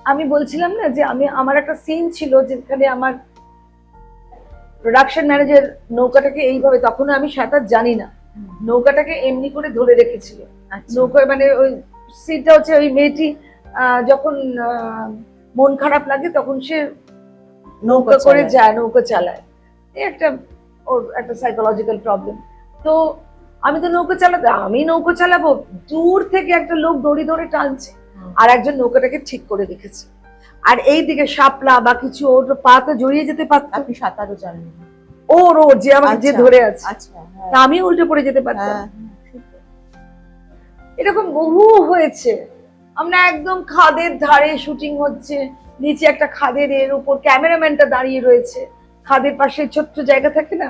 আমি বলছিলাম না যে আমার একটা সিন ছিল যেখানে আমার প্রোডাকশন ম্যানেজার নৌকাটাকে এইভাবে, তখন আমি সাঁতার জানি না, নৌকাটাকে এমনি করে ধরে রেখেছিল। নৌকা মানে ওই সিনটা হচ্ছে ওই মেয়েটি যখন মন খারাপ লাগে তখন সে নৌকা করে যায়, নৌকা চালায়। এই একটা ওর একটা সাইকোলজিক্যাল প্রবলেম। তো আমি তো আমি নৌকা চালাবো, দূর থেকে একটা লোক দড়ি ধরে টানছে আর একজন নৌকাটাকে ঠিক করে রেখেছে, আর এই দিকে শাপলা বা কিছু ওর পা তো জড়িয়ে যেতে পারত। আপনি সাঁতারও জানেন? ওর যে আমাকে যে ধরে আছে, আচ্ছা, তা আমি উল্টে পড়ে যেতে পারতাম। এরকম বহু হয়েছে। আমরা একদম খাদের ধারে শুটিং হচ্ছে, নিচে একটা খাদের এর উপর ক্যামেরাম্যানটা দাঁড়িয়ে রয়েছে, খাদের পাশে ছোট্ট জায়গা থাকে না,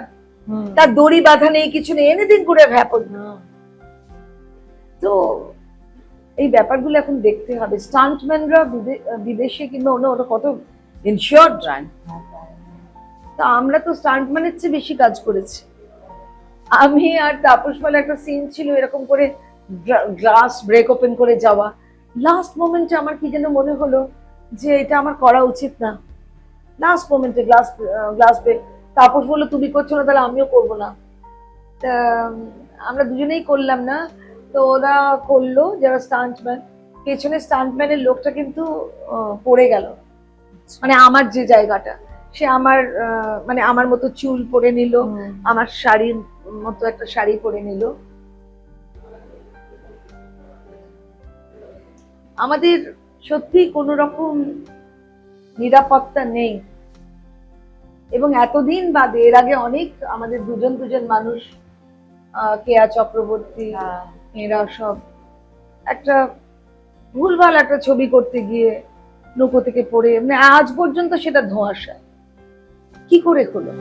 তার দড়ি বাঁধা নেই, কিছু নেই, এনিথিং করে ভ্যাপন। তো এই ব্যাপারগুলো এখন দেখতে হবে। স্টান্টম্যানরা বিদেশে কিংবা ওরা কত ইনশিওর, তা আমরা তো স্টান্টম্যানের চেয়ে বেশি কাজ করেছি। আমি আর তাপস মালা একটা সিন ছিল এরকম করে গ্লাস ব্রেক ওপেন করে যাওয়া, লাস্ট মোমেন্টে আমার কি যেন মনে হলো যে এটা আমার করা উচিত না। লাস্ট মোমেন্টে গ্লাস ব্রেক, তাপস বললো তুমি করছো না তাহলে আমিও করবো না। তা আমরা দুজনেই করলাম না, তো ওরা করলো যারা স্টান্টম্যান। পেছনে স্টান্টম্যানের লোকটা কিন্তু পড়ে গেল, মানে আমার যে জায়গাটা, সে আমার মানে আমার মতো চুল পরে নিল, আমার শাড়ির মতো একটা শাড়ি পরে নিল। আমাদের সত্যি কোনো রকম নিরাপত্তা নেই, এবং এতদিন বাদে, এর আগে অনেক আমাদের দুজন মানুষ, কেয়া চক্রবর্তী, এরা সব একটা ভুলভাল একটা ছবি করতে গিয়ে নৌকো থেকে পড়ে, মানে আজ পর্যন্ত সেটা ধোঁয়াশা। কি করে হলো?